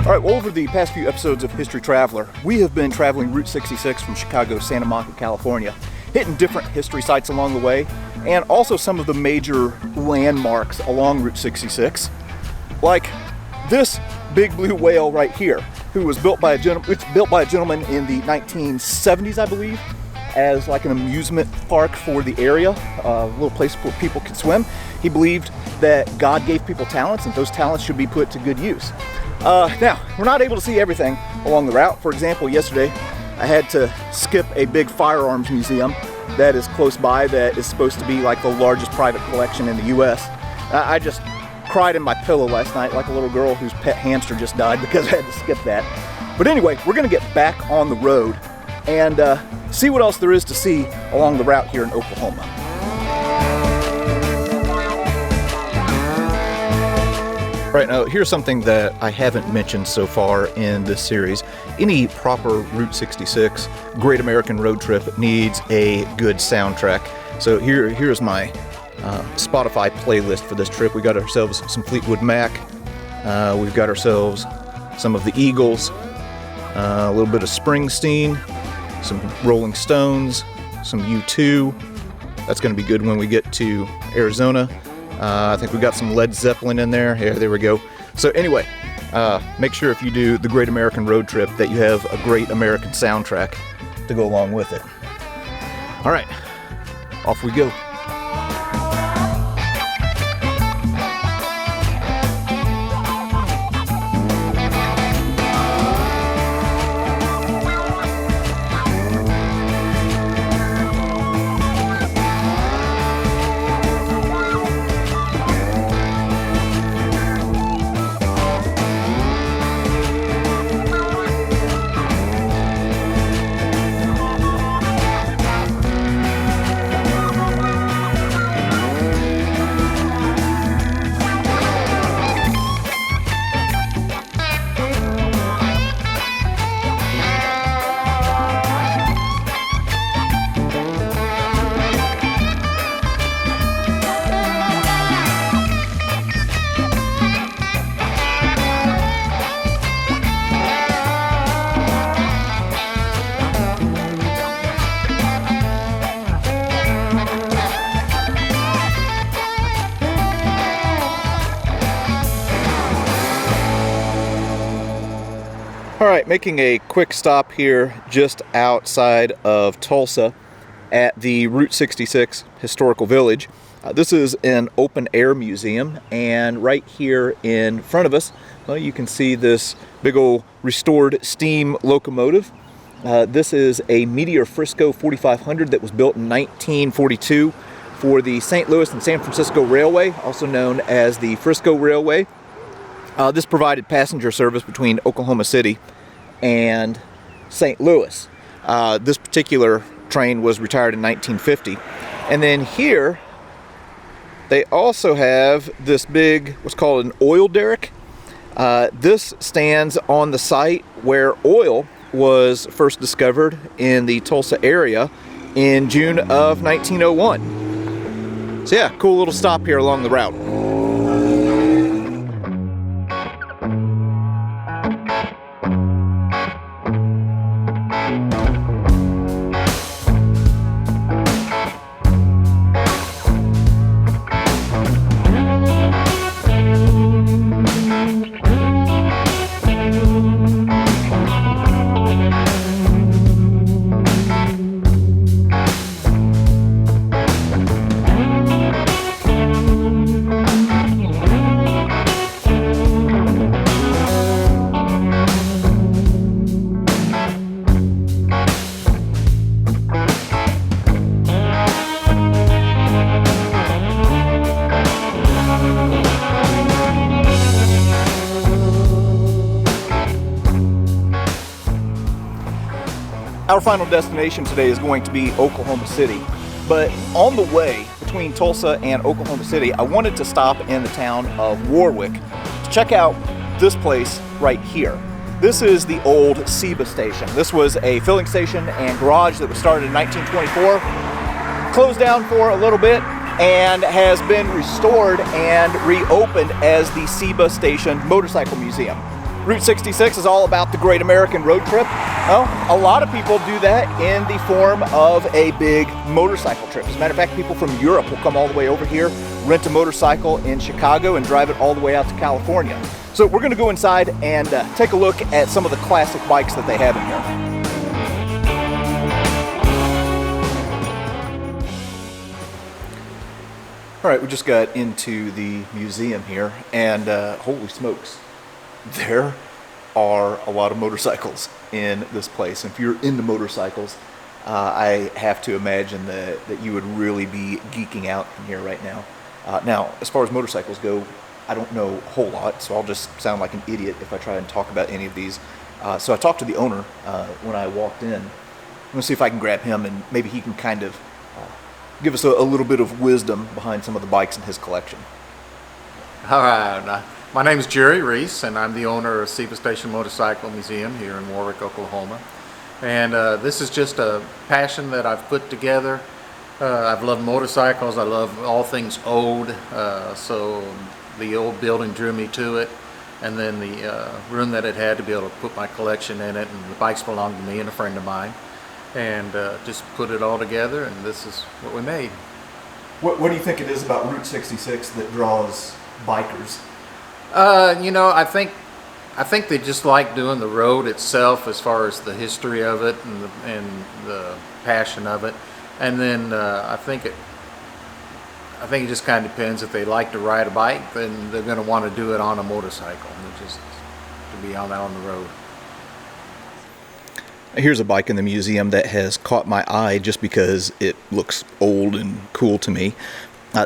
All right, well, over the past few episodes of History Traveler, we have been traveling Route 66 from Chicago to Santa Monica, California, hitting different history sites along the way, and also some of the major landmarks along Route 66, like this big blue whale right here, who was built by a gentleman in the 1970s, I believe, as like an amusement park for the area, a little place where people could swim. He believed that God gave people talents, and those talents should be put to good use. Now, we're not able to see everything along the route. For example, yesterday I had to skip a big firearms museum that is close by that is supposed to be like the largest private collection in the US. I just cried in my pillow last night like a little girl whose pet hamster just died because I had to skip that. But anyway, we're gonna get back on the road and see what else there is to see along the route here in Oklahoma. Right, now here's something that I haven't mentioned so far in this series. Any proper Route 66 Great American Road Trip needs a good soundtrack. So here's my Spotify playlist for this trip. We got ourselves some Fleetwood Mac, we've got ourselves some of the Eagles, a little bit of Springsteen, some Rolling Stones, some U2. That's going to be good when we get to Arizona. I think we got some Led Zeppelin in there. Yeah, there we go. So anyway, make sure if you do the Great American Road Trip that you have a great American soundtrack to go along with it. All right, off we go. All right, making a quick stop here just outside of Tulsa at the Route 66 Historical Village. This is an open air museum, and right here in front of us, well, you can see this big old restored steam locomotive. This is a Meteor Frisco 4500 that was built in 1942 for the St. Louis and San Francisco Railway, also known as the Frisco Railway. This provided passenger service between Oklahoma City and St. Louis. This particular train was retired in 1950. And then here, they also have this big, what's called an oil derrick. This stands on the site where oil was first discovered in the Tulsa area in June of 1901. So yeah, cool little stop here along the route. Our final destination today is going to be Oklahoma City, but on the way between Tulsa and Oklahoma City, I wanted to stop in the town of Warwick to check out this place right here. This is the old Seaba station. This was a filling station and garage that was started in 1924, closed down for a little bit, and has been restored and reopened as the Seaba Station Motorcycle Museum. Route 66 is all about the Great American Road Trip. Well, a lot of people do that in the form of a big motorcycle trip. As a matter of fact, people from Europe will come all the way over here, rent a motorcycle in Chicago, and drive it all the way out to California. So we're going to go inside and take a look at some of the classic bikes that they have in here. All right, we just got into the museum here, and holy smokes, there are a lot of motorcycles in this place. If you're into motorcycles, I have to imagine that you would really be geeking out in here right now. Now, as far as motorcycles go, I don't know a whole lot, so I'll just sound like an idiot if I try and talk about any of these. So I talked to the owner when I walked in. I'm going to see if I can grab him, and maybe he can kind of give us a little bit of wisdom behind some of the bikes in his collection. All right. My name is Jerry Reese, and I'm the owner of Seaba Station Motorcycle Museum here in Warwick, Oklahoma. And this is just a passion that I've put together. I've loved motorcycles. I love all things old. So the old building drew me to it. And then the room that it had to be able to put my collection in it. And the bikes belonged to me and a friend of mine. And just put it all together, and this is what we made. What do you think it is about Route 66 that draws bikers? You know, I think they just like doing the road itself, as far as the history of it and the passion of it. And then I think it just kind of depends. If they like to ride a bike, then they're going to want to do it on a motorcycle, just to be on the road. Here's a bike in the museum that has caught my eye just because it looks old and cool to me.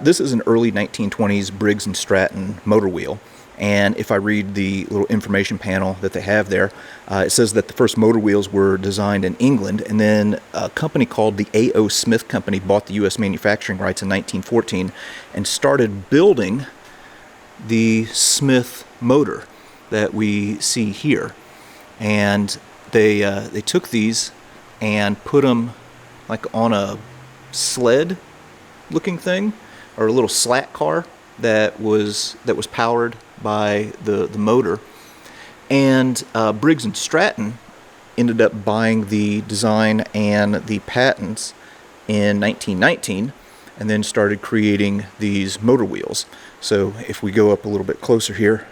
This is an early 1920s Briggs & Stratton motor wheel. And if I read the little information panel that they have there, it says that the first motor wheels were designed in England, and then a company called the A.O. Smith Company bought the U.S. manufacturing rights in 1914 and started building the Smith motor that we see here. And they took these and put them like on a sled looking thing, or a little slat car that was powered by the motor. And Briggs & Stratton ended up buying the design and the patents in 1919, and then started creating these motor wheels. So if we go up a little bit closer here,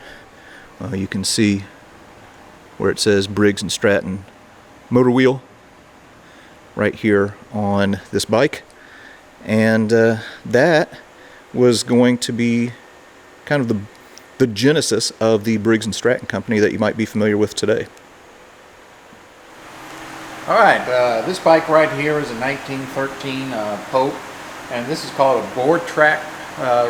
you can see where it says Briggs & Stratton motor wheel right here on this bike. And that was going to be kind of the genesis of the Briggs & Stratton company that you might be familiar with today. All right, this bike right here is a 1913 Pope, and this is called a board track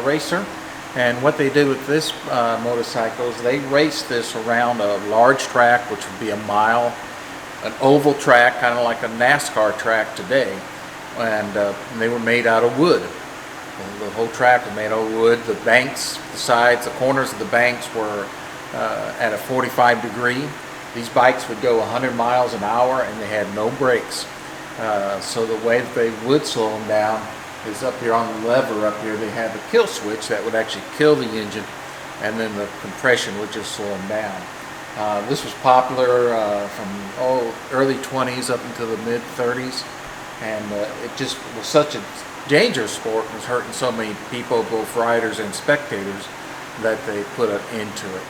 racer. And what they did with this motorcycle is they raced this around a large track, which would be a mile, an oval track, kind of like a NASCAR track today. And they were made out of wood. The whole track was made out of wood. The banks, the sides, the corners of the banks were at a 45 degree. These bikes would go 100 miles an hour, and they had no brakes. So the way that they would slow them down is up here on the lever up here. They had the kill switch that would actually kill the engine, and then the compression would just slow them down. This was popular from early 20s up into the mid 30s, and it just was such a dangerous sport. It was hurting so many people, both riders and spectators, that they put an end to it.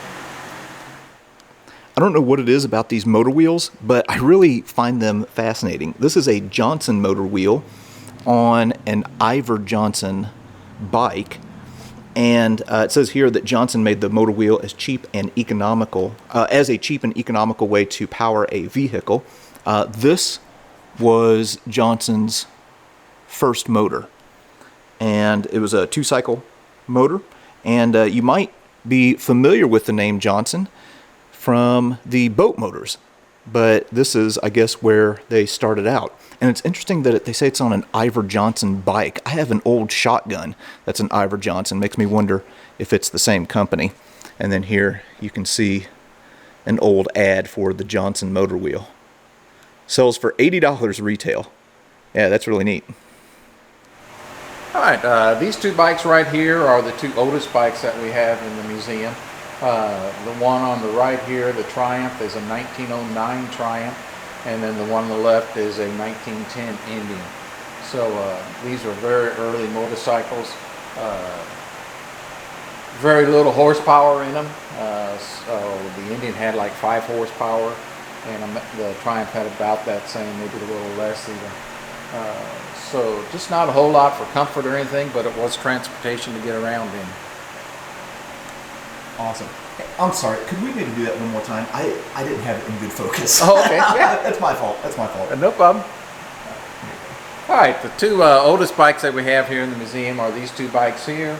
I don't know what it is about these motor wheels, but I really find them fascinating. This is a Johnson motor wheel on an Iver Johnson bike, and it says here that Johnson made the motor wheel as a cheap and economical way to power a vehicle. This was Johnson's first motor, and it was a 2-cycle motor. And you might be familiar with the name Johnson from the boat motors, but this is, I guess, where they started out. And it's interesting that they say it's on an Iver Johnson bike. I have an old shotgun that's an Iver Johnson. Makes me wonder if it's the same company. And then here you can see an old ad for the Johnson motor wheel. Sells for $80 retail. Yeah, that's really neat. All right, these two bikes right here are the two oldest bikes that we have in the museum. The one on the right here, the Triumph, is a 1909 Triumph, and then the one on the left is a 1910 Indian. So these are very early motorcycles. Very little horsepower in them. So the Indian had like 5 horsepower, and the Triumph had about that same, maybe a little less even. So just not a whole lot for comfort or anything, but it was transportation to get around in. Awesome. Hey, I'm sorry, could we maybe do that one more time? I didn't have it in good focus. Oh, okay. Yeah. That's my fault. That's my fault. No problem. All right, the two oldest bikes that we have here in the museum are these two bikes here.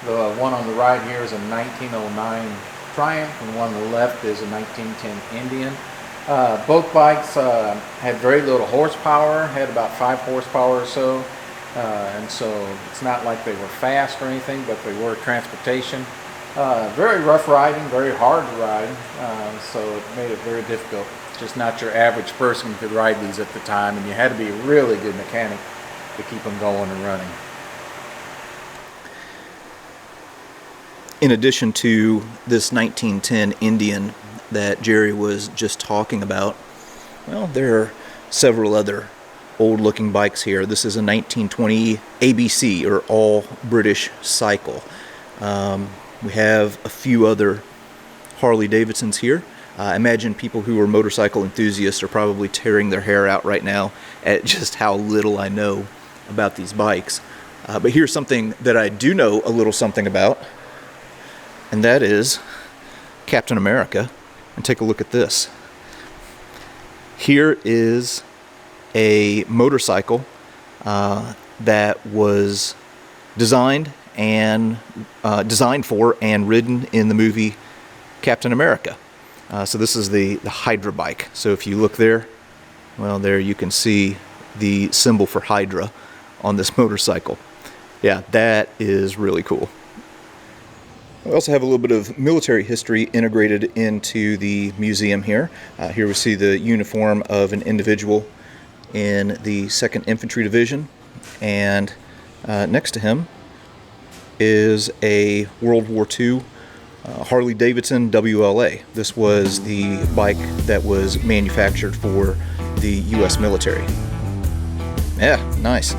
The one on the right here is a 1909 Triumph, and the one on the left is a 1910 Indian. Both bikes had very little horsepower, had about 5 horsepower or so, and so it's not like they were fast or anything, but they were transportation. Very rough riding, very hard to ride, so it made it very difficult. Just not your average person could ride these at the time, and you had to be a really good mechanic to keep them going and running. In addition to this 1910 Indian that Jerry was just talking about, well, there are several other old-looking bikes here. This is a 1920 ABC, or All British Cycle. We have a few other Harley-Davidsons here. I imagine people who are motorcycle enthusiasts are probably tearing their hair out right now at just how little I know about these bikes. But here's something that I do know a little something about, and that is Captain America. And take a look at this. Here is a motorcycle that was designed for and ridden in the movie Captain America. So this is the Hydra bike. So if you look there, well, there you can see the symbol for Hydra on this motorcycle. Yeah, that is really cool. We also have a little bit of military history integrated into the museum here. Here we see the uniform of an individual in the 2nd Infantry Division, and next to him is a World War II Harley-Davidson WLA. This was the bike that was manufactured for the U.S. military. Yeah, nice.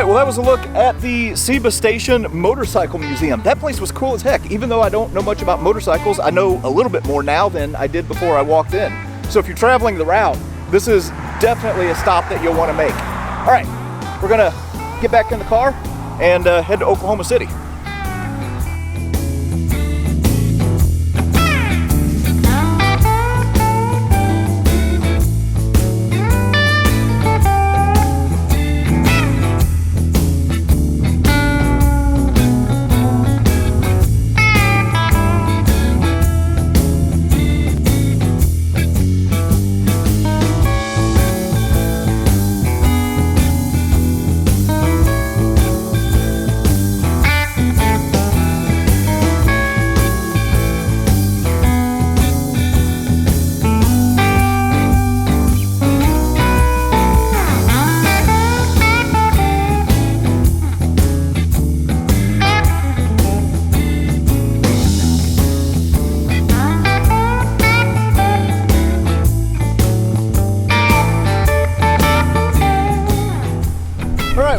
Well, that was a look at the Seaba Station Motorcycle Museum. That place was cool as heck. Even though I don't know much about motorcycles, I know a little bit more now than I did before I walked in. So if you're traveling the route, this is definitely a stop that you'll want to make. All right, we're gonna get back in the car and head to Oklahoma City.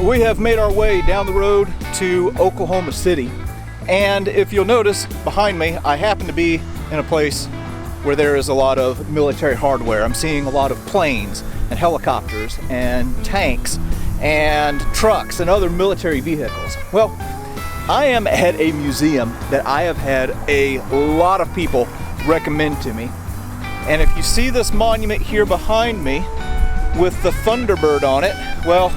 We have made our way down the road to Oklahoma City, and if you'll notice behind me, I happen to be in a place where there is a lot of military hardware. I'm seeing a lot of planes and helicopters and tanks and trucks and other military vehicles. Well, I am at a museum that I have had a lot of people recommend to me, and if you see this monument here behind me with the Thunderbird on it, well,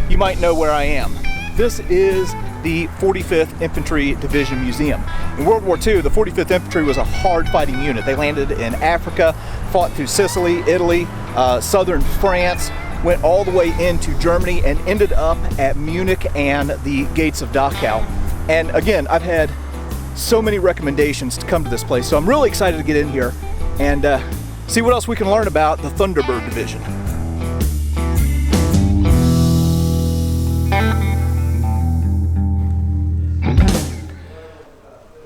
you might know where I am. This is the 45th Infantry Division Museum. In World War II, the 45th Infantry was a hard fighting unit. They landed in Africa, fought through Sicily, Italy, southern France, went all the way into Germany, and ended up at Munich and the gates of Dachau. And again, I've had so many recommendations to come to this place, so I'm really excited to get in here and see what else we can learn about the Thunderbird Division.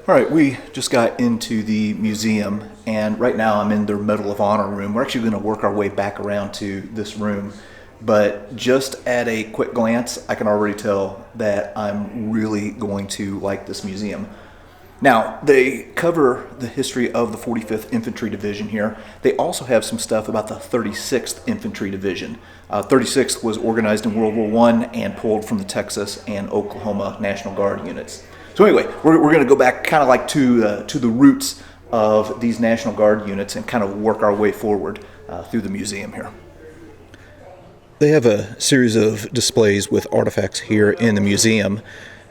All right, we just got into the museum, and right now I'm in their Medal of Honor room. We're actually going to work our way back around to this room, but just at a quick glance, I can already tell that I'm really going to like this museum. Now, they cover the history of the 45th Infantry Division here. They also have some stuff about the 36th Infantry Division. 36th was organized in World War I and pulled from the Texas and Oklahoma National Guard units. So anyway, we're going to go back kind of like to the roots of these National Guard units and kind of work our way forward through the museum here. They have a series of displays with artifacts here in the museum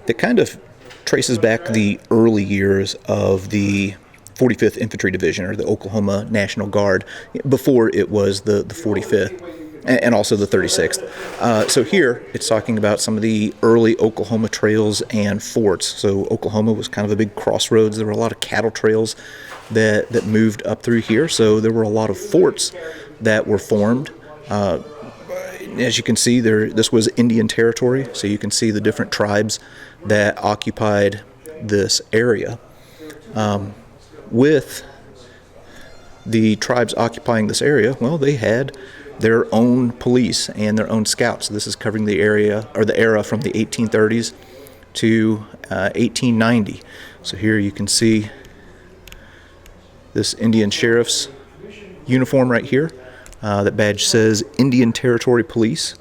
that kind of traces back the early years of the 45th Infantry Division, or the Oklahoma National Guard, before it was the 45th. And also the 36th. So here it's talking about some of the early Oklahoma trails and forts. So Oklahoma was kind of a big crossroads. There were a lot of cattle trails that moved up through here. So there were a lot of forts that were formed. As you can see, this was Indian territory. So you can see the different tribes that occupied this area. With the tribes occupying this area, well, they had their own police and their own scouts. This is covering the area, or the era, from the 1830s to 1890. So here you can see this Indian sheriff's uniform right here. That badge says Indian Territory Police.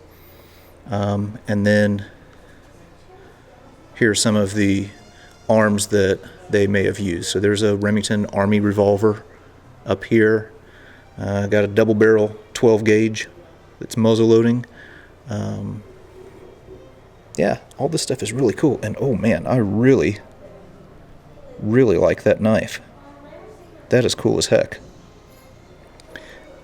And then here are some of the arms that they may have used. So there's a Remington Army revolver up here. Got a double barrel 12 gauge that's muzzle loading. Yeah, all this stuff is really cool. And oh man, I really like that knife. That is cool as heck.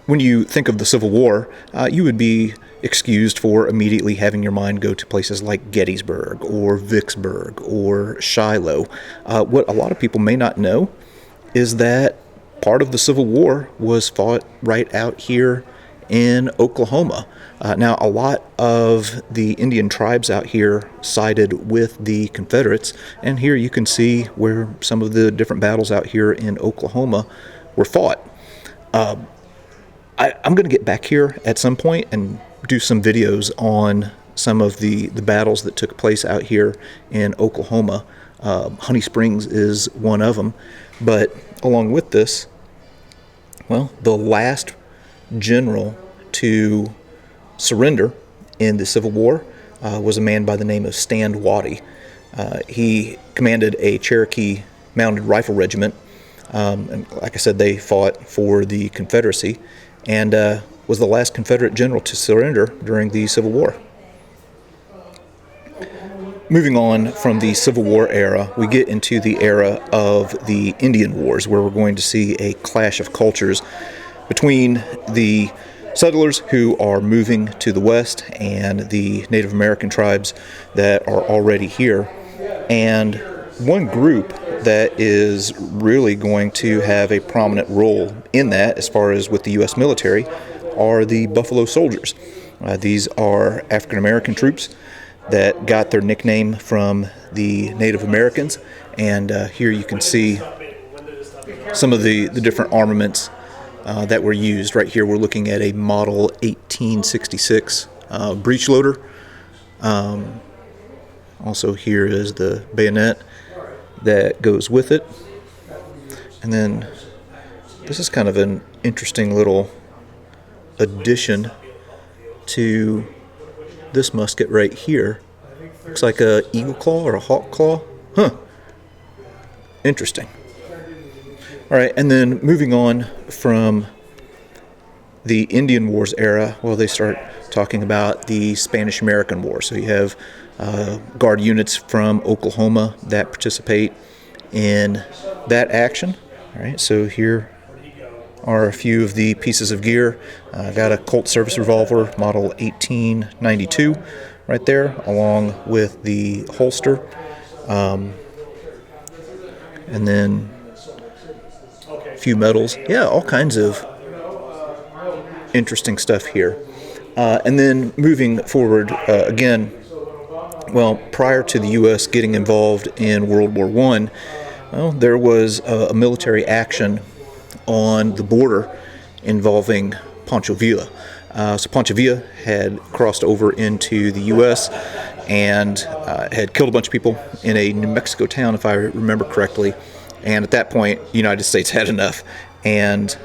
When you think of the Civil War, you would be excused for immediately having your mind go to places like Gettysburg or Vicksburg or Shiloh. What a lot of people may not know is that part of the Civil War was fought right out here in Oklahoma. Now, a lot of the Indian tribes out here sided with the Confederates, and here you can see where some of the different battles out here in Oklahoma were fought. I'm going to get back here at some point and do some videos on some of the battles that took place out here in Oklahoma. Honey Springs is one of them. But along with this, well, the last general to surrender in the Civil War was a man by the name of Stand Watie. He commanded a Cherokee Mounted Rifle Regiment, and like I said, they fought for the Confederacy, and was the last Confederate general to surrender during the Civil War. Moving on from the Civil War era, we get into the era of the Indian Wars, where we're going to see a clash of cultures between the settlers who are moving to the west and the Native American tribes that are already here. And one group that is really going to have a prominent role in that, as far as with the U.S. military, are the Buffalo Soldiers. These are African American troops that got their nickname from the Native Americans, and here you can see some of the different armaments that were used. Right here we're looking at a model 1866 breech loader. Also here is the bayonet that goes with it, and then this is kind of an interesting little addition to this musket right here. Looks like a eagle claw or a hawk claw. Huh. Interesting. All right, and then moving on from the Indian Wars era, well, they start talking about the Spanish-American War. So you have Guard units from Oklahoma that participate in that action. All right, so here are a few of the pieces of gear. Got a Colt service revolver, model 1892, right there, along with the holster. and then a few medals. Yeah, all kinds of interesting stuff here. And then moving forward, again, well, prior to the U.S. getting involved in World War I, well, there was a military action on the border involving Pancho Villa. So Pancho Villa had crossed over into the U.S. and had killed a bunch of people in a New Mexico town, if I remember correctly. And at that point, the United States had enough and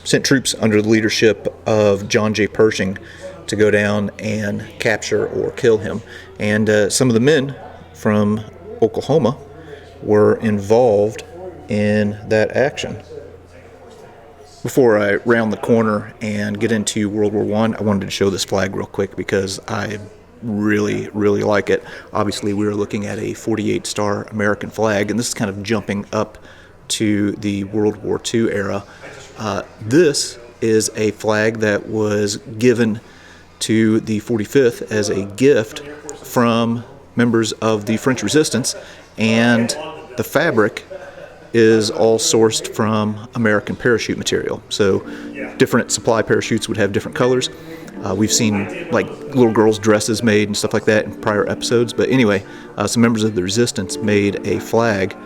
sent troops under the leadership of John J. Pershing to go down and capture or kill him. And some of the men from Oklahoma were involved in that action. Before I round the corner and get into World War I wanted to show this flag real quick because I really, really like it. Obviously, we were looking at a 48-star American flag, and this is kind of jumping up to the World War II era. This is a flag that was given to the 45th as a gift from members of the French Resistance, and the fabric is all sourced from American parachute material. So different supply parachutes would have different colors. We've seen like little girls' dresses made and stuff like that in prior episodes. But anyway, some members of the Resistance made a flag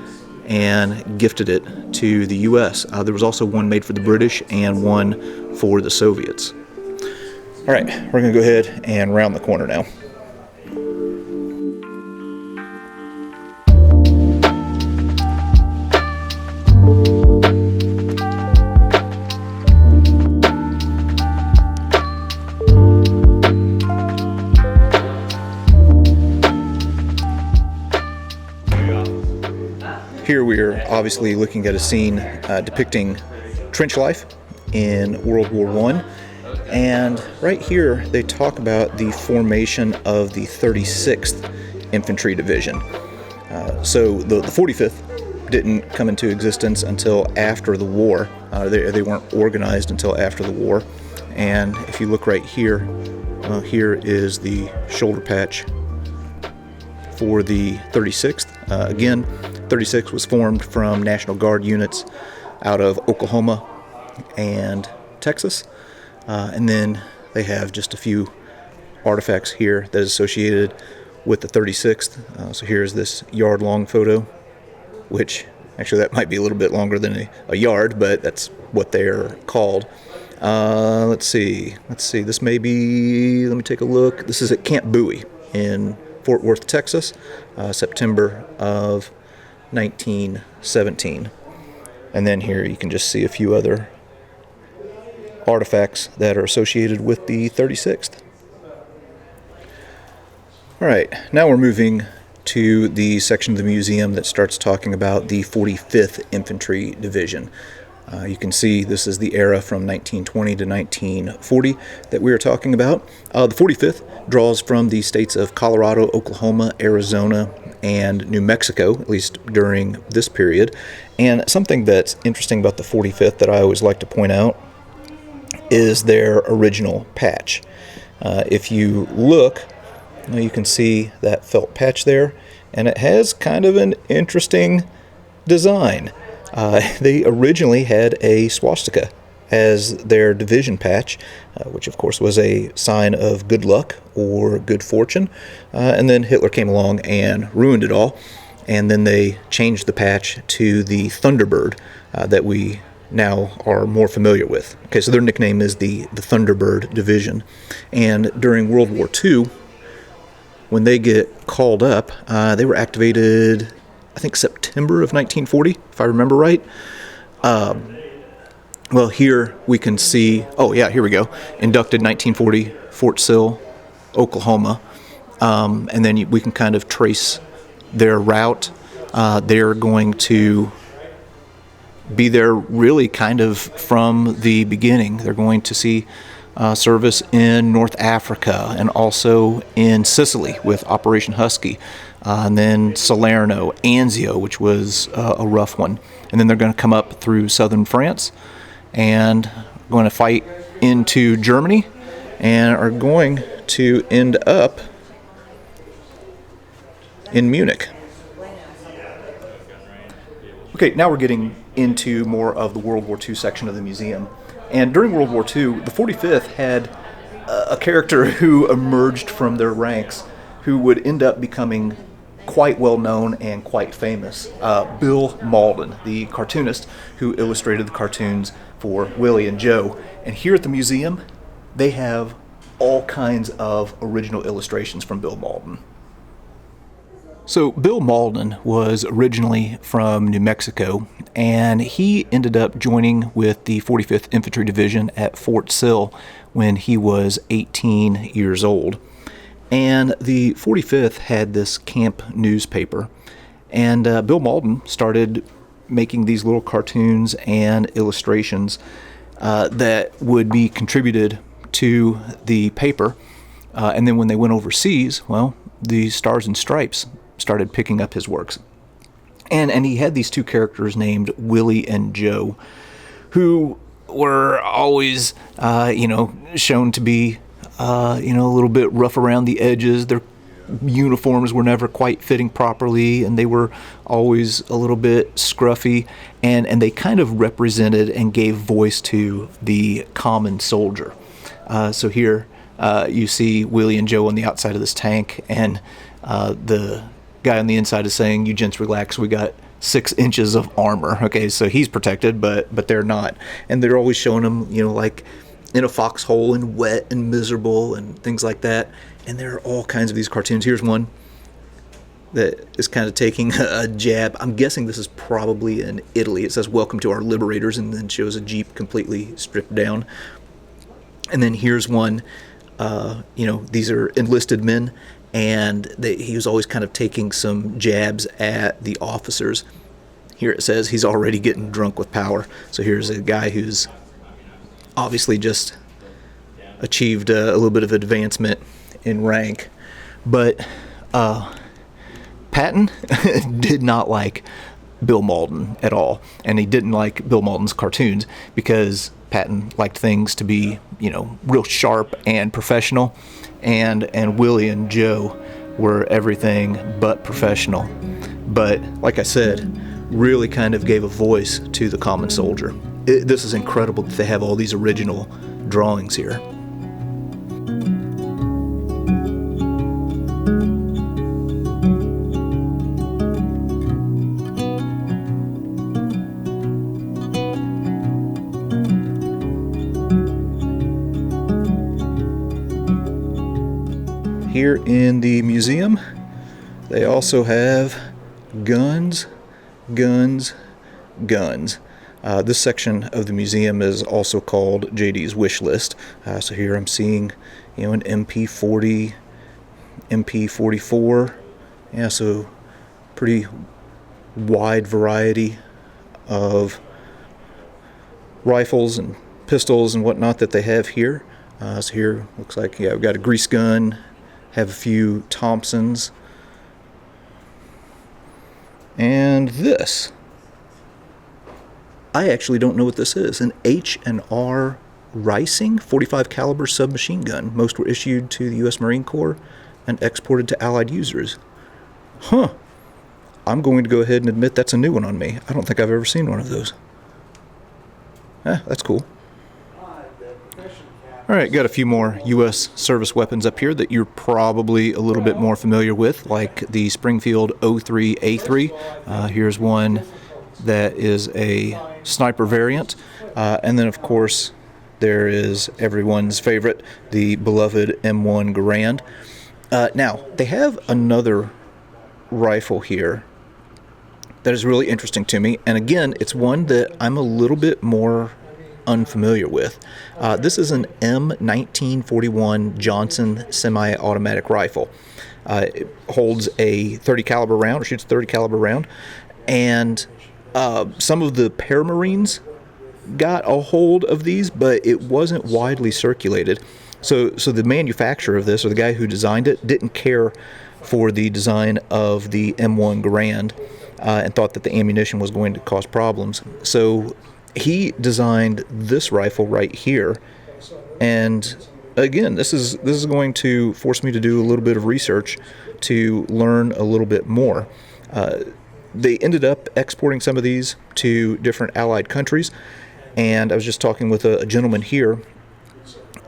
and gifted it to the U.S. There was also one made for the British and one for the Soviets. All right, we're going to go ahead and round the corner now. Here we are obviously looking at a scene depicting trench life in World War I. And right here they talk about the formation of the 36th Infantry Division. So the 45th didn't come into existence until after the war. They weren't organized until after the war. And if you look right here, here is the shoulder patch for the 36th. Again, 36 was formed from National Guard units out of Oklahoma and Texas. And then they have just a few artifacts here that is associated with the 36th. So here's this yard-long photo, which actually that might be a little bit longer than a yard, but that's what they're called. Let's see. This may be, let me take a look. This is at Camp Bowie in Fort Worth, Texas, September of 1917. And then here you can just see a few other artifacts that are associated with the 36th. All right, now we're moving to the section of the museum that starts talking about the 45th Infantry Division. You can see this is the era from 1920 to 1940 that we are talking about. The 45th draws from the states of Colorado, Oklahoma, Arizona, and New Mexico, at least during this period. And something that's interesting about the 45th that I always like to point out is their original patch. If you look, you can see that felt patch there, and it has kind of an interesting design. They originally had a swastika as their division patch, which of course was a sign of good luck or good fortune. And then Hitler came along and ruined it all. And then they changed the patch to the Thunderbird that we now are more familiar with. Okay, so their nickname is the Thunderbird Division. And during World War II, when they get called up, they were activated, I think, September of 1940, if I remember right. Well, here we can see, oh yeah, here we go. Inducted 1940, Fort Sill, Oklahoma. And then we can kind of trace their route. They're going to be there really kind of from the beginning. They're going to see service in North Africa and also in Sicily with Operation Husky. And then Salerno, Anzio, which was a rough one. And then they're going to come up through southern France and going to fight into Germany and are going to end up in Munich. Okay, now we're getting into more of the World War II section of the museum. And during World War II, the 45th had a character who emerged from their ranks who would end up becoming quite well known and quite famous. Bill Mauldin, the cartoonist who illustrated the cartoons for Willie and Joe. And here at the museum, they have all kinds of original illustrations from Bill Mauldin. So Bill Mauldin was originally from New Mexico, and he ended up joining with the 45th Infantry Division at Fort Sill when he was 18 years old. And the 45th had this camp newspaper, and Bill Mauldin started making these little cartoons and illustrations that would be contributed to the paper. And then when they went overseas, well, the Stars and Stripes started picking up his works. And he had these two characters named Willie and Joe, who were always, shown to be, a little bit rough around the edges. Their uniforms were never quite fitting properly, and they were always a little bit scruffy, and they kind of represented and gave voice to the common soldier. So here you see Willie and Joe on the outside of this tank, and the guy on the inside is saying, "You gents relax, we got 6 inches of armor." Okay, so he's protected, but they're not. And they're always showing him, like in a foxhole and wet and miserable and things like that. And there are all kinds of these cartoons. Here's one that is kind of taking a jab. I'm guessing this is probably in Italy. It says, "Welcome to our liberators," and then shows a Jeep completely stripped down. And then here's one, these are enlisted men, and he was always kind of taking some jabs at the officers. Here it says he's already getting drunk with power. So here's a guy who's obviously just achieved a little bit of advancement in rank. But Patton did not like Bill Mauldin at all, and he didn't like Bill Mauldin's cartoons because Patton liked things to be, real sharp and professional, and Willie and Joe were everything but professional. But like I said, really kind of gave a voice to the common soldier. This is incredible that they have all these original drawings here. Here in the museum, they also have guns. This section of the museum is also called JD's wish list. So here I'm seeing, an MP40, MP44. Yeah, so pretty wide variety of rifles and pistols and whatnot that they have here. So here looks like, we've got a grease gun, have a few Thompsons, and this. I actually don't know what this is. An H&R Rising 45 caliber submachine gun. Most were issued to the U.S. Marine Corps and exported to Allied users. I'm going to go ahead and admit that's a new one on me. I don't think I've ever seen one of those. That's cool. All right, got a few more U.S. service weapons up here that you're probably a little bit more familiar with, like the Springfield 03A3. Here's one that is a sniper variant. And then, of course, there is everyone's favorite, the beloved M1 Garand. Now, they have another rifle here that is really interesting to me. And again, it's one that I'm a little bit more unfamiliar with. This is an M1941 Johnson semi-automatic rifle. It holds a 30 caliber round, or shoots a 30 caliber round, and some of the paramarines got a hold of these, but it wasn't widely circulated. So the manufacturer of this, or the guy who designed it, didn't care for the design of the M1 Garand and thought that the ammunition was going to cause problems. So he designed this rifle right here, and again, this is going to force me to do a little bit of research to learn a little bit more. they ended up exporting some of these to different Allied countries. And I was just talking with a gentleman here,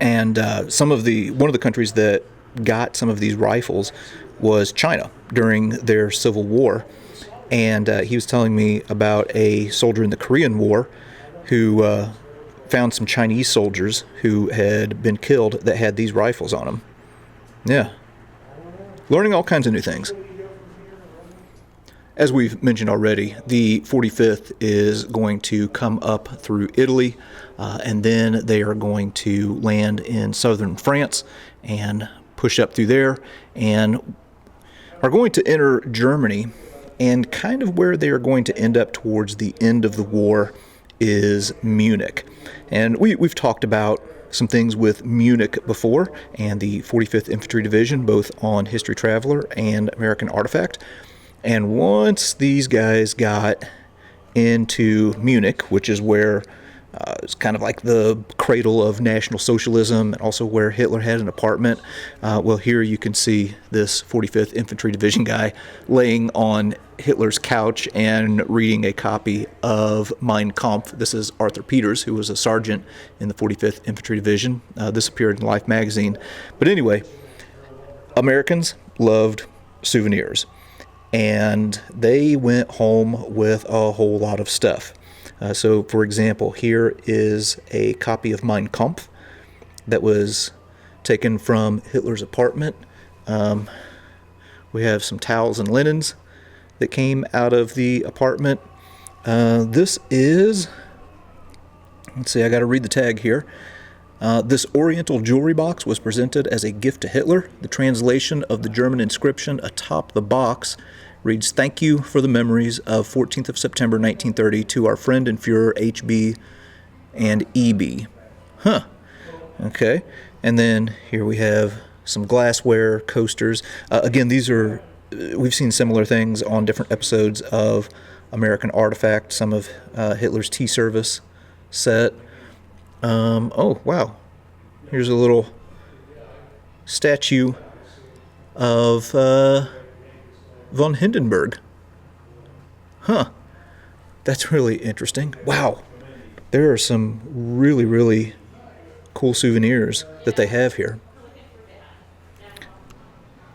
and one of the countries that got some of these rifles was China during their Civil War. And he was telling me about a soldier in the Korean War who found some Chinese soldiers who had been killed that had these rifles on them. Yeah. Learning all kinds of new things. As we've mentioned already, the 45th is going to come up through Italy, and then they are going to land in southern France and push up through there, and are going to enter Germany. And kind of where they are going to end up towards the end of the war is Munich. And we've talked about some things with Munich before, and the 45th Infantry Division, both on History Traveler and American Artifact. And once these guys got into Munich, which is where it's kind of like the cradle of National Socialism, and also where Hitler had an apartment, well, here you can see this 45th Infantry Division guy laying on Hitler's couch and reading a copy of Mein Kampf. This is Arthur Peters, who was a sergeant in the 45th Infantry Division. This appeared in Life magazine. But anyway, Americans loved souvenirs, and they went home with a whole lot of stuff. So, for example, here is a copy of Mein Kampf that was taken from Hitler's apartment. We have some towels and linens that came out of the apartment. This is, let's see, I got to read the tag here. This Oriental jewelry box was presented as a gift to Hitler. The translation of the German inscription atop the box reads, "Thank you for the memories of 14th of September 1930 to our friend and Fuhrer HB and EB." Huh. Okay. And then here we have some glassware, coasters. Again, these are, we've seen similar things on different episodes of American Artifact, some of Hitler's tea service set. Oh, wow. Here's a little statue of von Hindenburg. Huh. That's really interesting. Wow. There are some really, really cool souvenirs that they have here.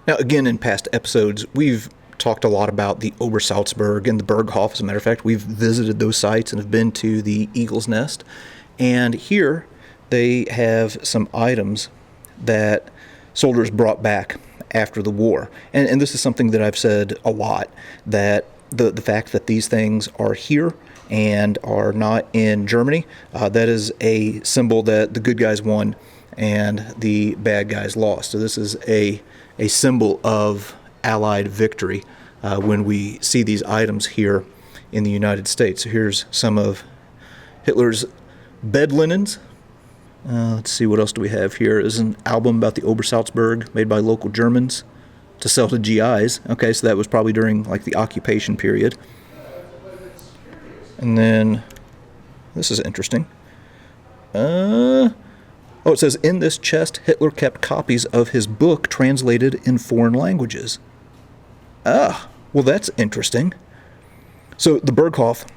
Now, again, in past episodes, we've talked a lot about the Obersalzberg and the Berghof. As a matter of fact, we've visited those sites and have been to the Eagle's Nest. And here they have some items that soldiers brought back after the war. And this is something that I've said a lot, that the fact that these things are here and are not in Germany, that is a symbol that the good guys won and the bad guys lost. So this is a symbol of Allied victory when we see these items here in the United States. So here's some of Hitler's bed linens. Let's see, what else do we have here? Is an album about the Obersalzberg made by local Germans to sell to GIs. Okay, so that was probably during like the occupation period. And then this is interesting. It says, in this chest, Hitler kept copies of his book translated in foreign languages. Well, that's interesting. So the Berghof,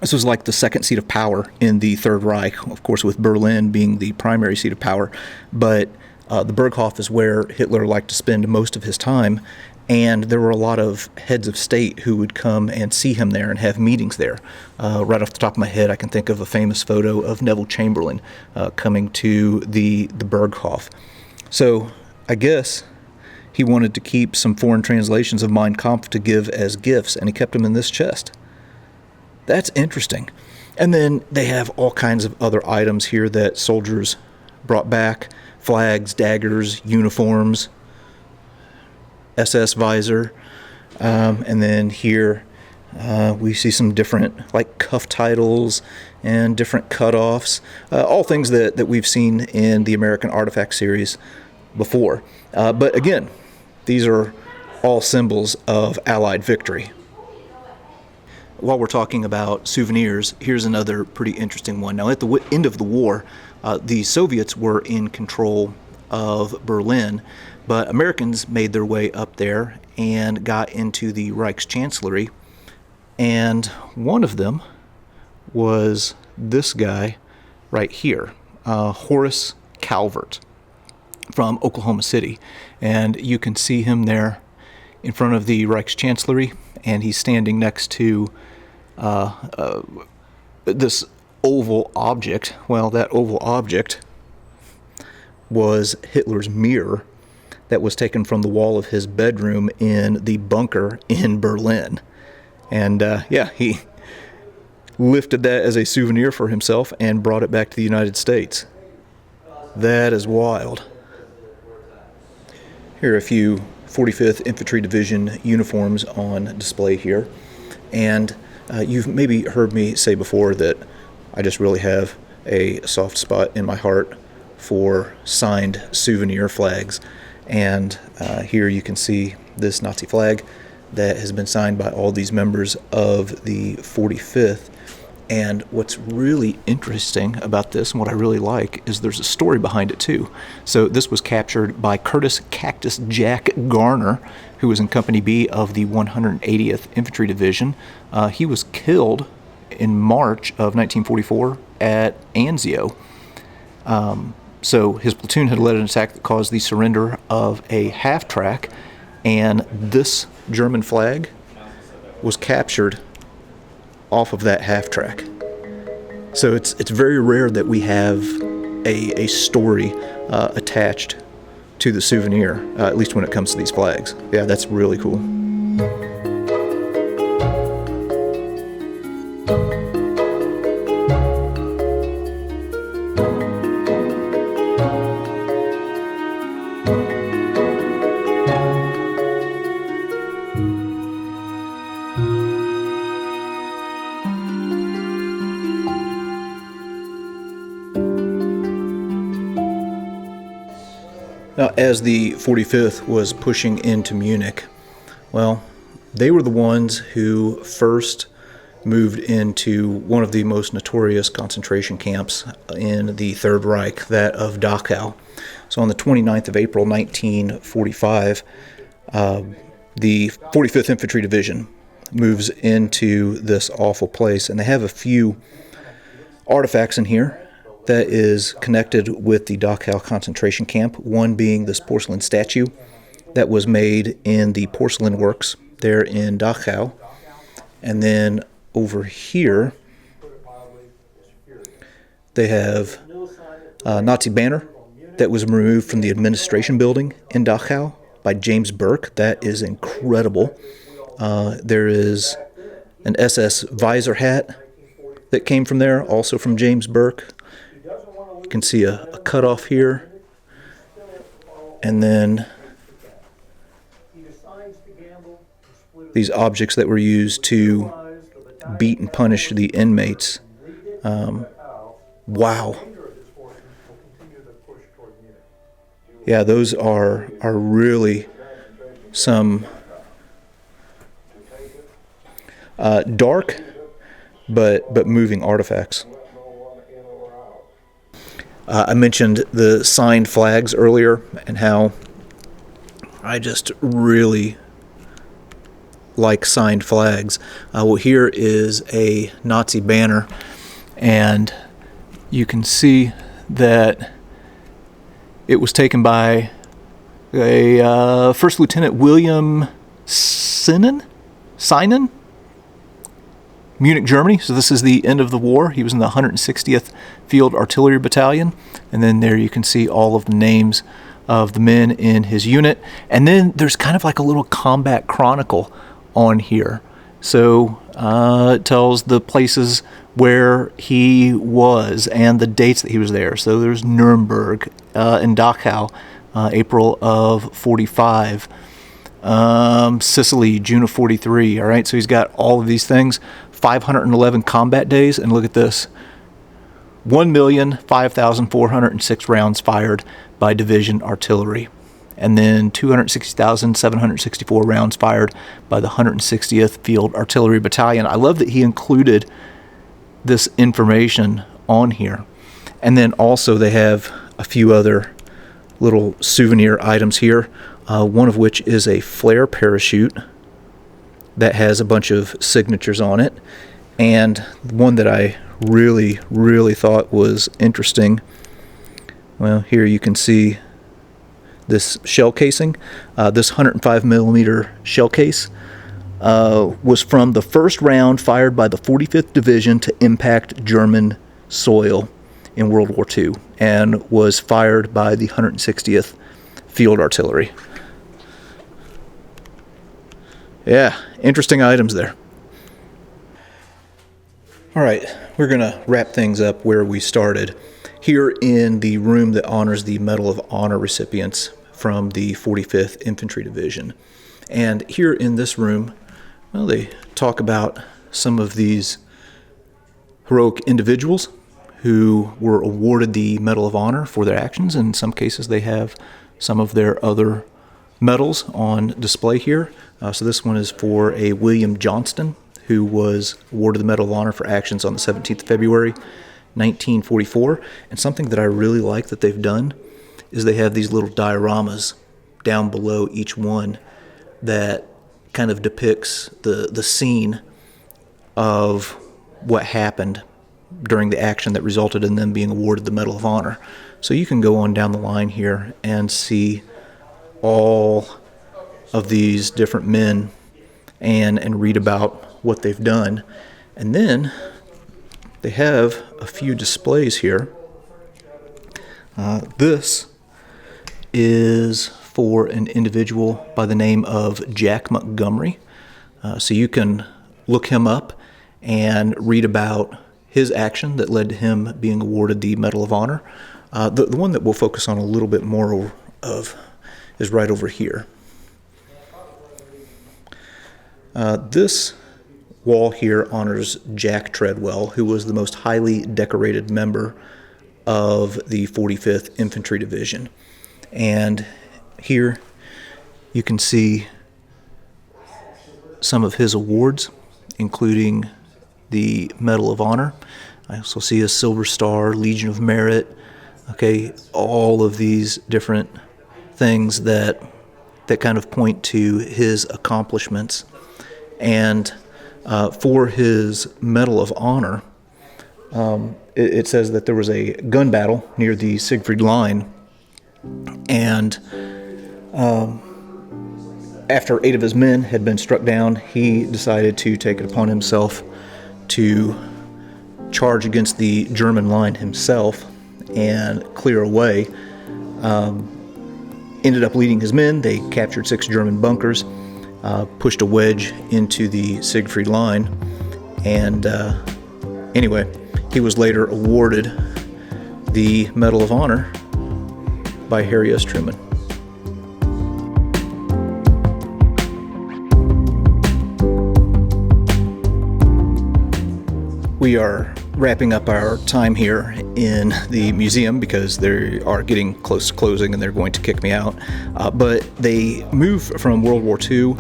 this was like the second seat of power in the Third Reich, of course, with Berlin being the primary seat of power. But the Berghof is where Hitler liked to spend most of his time, and there were a lot of heads of state who would come and see him there and have meetings there. Right off the top of my head, I can think of a famous photo of Neville Chamberlain coming to the Berghof. So I guess he wanted to keep some foreign translations of Mein Kampf to give as gifts, and he kept them in this chest. That's interesting. And then they have all kinds of other items here that soldiers brought back: flags, daggers, uniforms, SS visor. And then here we see some different like cuff titles and different cutoffs, all things that we've seen in the American Artifact series before. But again, these are all symbols of Allied victory. While we're talking about souvenirs, here's another pretty interesting one. Now, at the end of the war, the Soviets were in control of Berlin, but Americans made their way up there and got into the Reichschancellery And one of them was this guy right here, Horace Calvert from Oklahoma City. And you can see him there in front of the Reichschancellery, and he's standing next to this oval object. Well, that oval object was Hitler's mirror that was taken from the wall of his bedroom in the bunker in Berlin. And yeah, he lifted that as a souvenir for himself and brought it back to the United States. That is wild. Here are a few 45th Infantry Division uniforms on display here. And you've maybe heard me say before that I just really have a soft spot in my heart for signed souvenir flags. And here you can see this Nazi flag that has been signed by all these members of the 45th. And what's really interesting about this, and what I really like, is there's a story behind it too. So this was captured by Curtis Cactus Jack Garner, who was in Company B of the 180th Infantry Division. He was killed in March of 1944 at Anzio. So his platoon had led an attack that caused the surrender of a half-track, and this German flag was captured off of that half-track. So it's very rare that we have a story attached to the souvenir, at least when it comes to these flags. Yeah, that's really cool. Now, as the 45th was pushing into Munich, well, they were the ones who first moved into one of the most notorious concentration camps in the Third Reich, that of Dachau. So on the 29th of April, 1945, the 45th Infantry Division moves into this awful place, and they have a few artifacts in here that is connected with the Dachau concentration camp, one being this porcelain statue that was made in the porcelain works there in Dachau. And then over here, they have a Nazi banner that was removed from the administration building in Dachau by James Burke. That is incredible. There is an SS visor hat that came from there, also from James Burke. You can see a cutoff here, and then these objects that were used to beat and punish the inmates. Wow. Yeah, those are really some dark but moving artifacts. I mentioned the signed flags earlier and how I just really like signed flags. Well, here is a Nazi banner, and you can see that it was taken by a First Lieutenant William Sinnen? Munich, Germany. So this is the end of the war. He was in the 160th Field Artillery Battalion. And then there you can see all of the names of the men in his unit. And then there's kind of like a little combat chronicle on here. So it tells the places where he was and the dates that he was there. So there's Nuremberg in Dachau, April of 45. Sicily, June of 43. All right, so he's got all of these things. 511 combat days, and look at this. 1,005,406 rounds fired by division artillery, and then 260,764 rounds fired by the 160th Field Artillery Battalion. I love that he included this information on here. And then also they have a few other little souvenir items here, one of which is a flare parachute that has a bunch of signatures on it. And one that I really thought was interesting, well, here you can see this shell casing. This 105 millimeter shell case was from the first round fired by the 45th Division to impact German soil in World War II, and was fired by the 160th Field Artillery. Yeah, interesting items there. All right, we're gonna wrap things up where we started, here in the room that honors the Medal of Honor recipients from the 45th Infantry Division. And here in this room, well, they talk about some of these heroic individuals who were awarded the Medal of Honor for their actions. In some cases, they have some of their other medals on display here. So this one is for a William Johnston, who was awarded the Medal of Honor for actions on the 17th of February, 1944. And something that I really like that they've done is they have these little dioramas down below each one that kind of depicts the scene of what happened during the action that resulted in them being awarded the Medal of Honor. So you can go on down the line here and see all of these different men and read about what they've done. And then they have a few displays here. This is for an individual by the name of Jack Montgomery. So you can look him up and read about his action that led to him being awarded the Medal of Honor. The one that we'll focus on a little bit more of is right over here. This wall here honors Jack Treadwell, who was the most highly decorated member of the 45th Infantry Division. And here you can see some of his awards, including the Medal of Honor. I also see a Silver Star, Legion of Merit, okay, all of these different things that kind of point to his accomplishments. And for his Medal of Honor, it says that there was a gun battle near the Siegfried Line, and after 8 of his men had been struck down, he decided to take it upon himself to charge against the German line himself and clear a way. Ended up leading his men. They captured 6 German bunkers, pushed a wedge into the Siegfried Line, and anyway, he was later awarded the Medal of Honor by Harry S. Truman. We are wrapping up our time here in the museum because they are getting close to closing and they're going to kick me out. But they move from World War II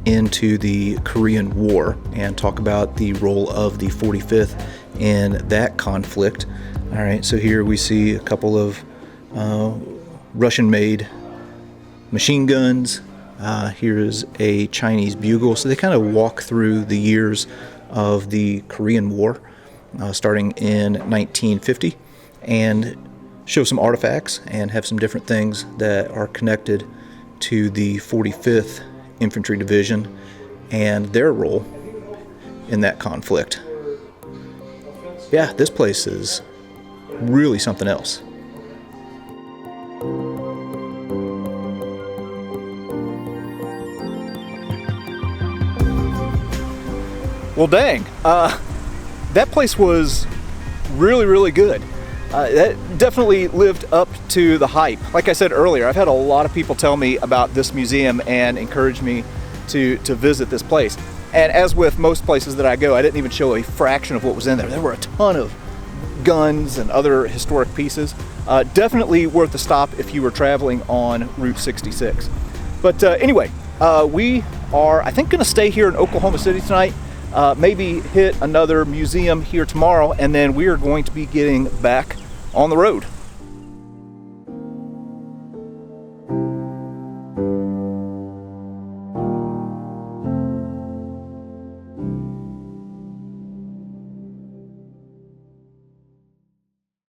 into the Korean War and talk about the role of the 45th in that conflict. All right, so here we see a couple of Russian-made machine guns. Here's a Chinese bugle. So they kind of walk through the years of the Korean War, starting in 1950, and show some artifacts and have some different things that are connected to the 45th Infantry Division and their role in that conflict. Yeah, this place is really something else. Well, dang, that place was really good. That definitely lived up to the hype. Like I said earlier, I've had a lot of people tell me about this museum and encourage me to visit this place. And as with most places that I go, I didn't even show a fraction of what was in there. There were a ton of guns and other historic pieces. Definitely worth a stop if you were traveling on Route 66. But anyway, we are, I think, going to stay here in Oklahoma City tonight. Maybe hit another museum here tomorrow, and then we are going to be getting back on the road.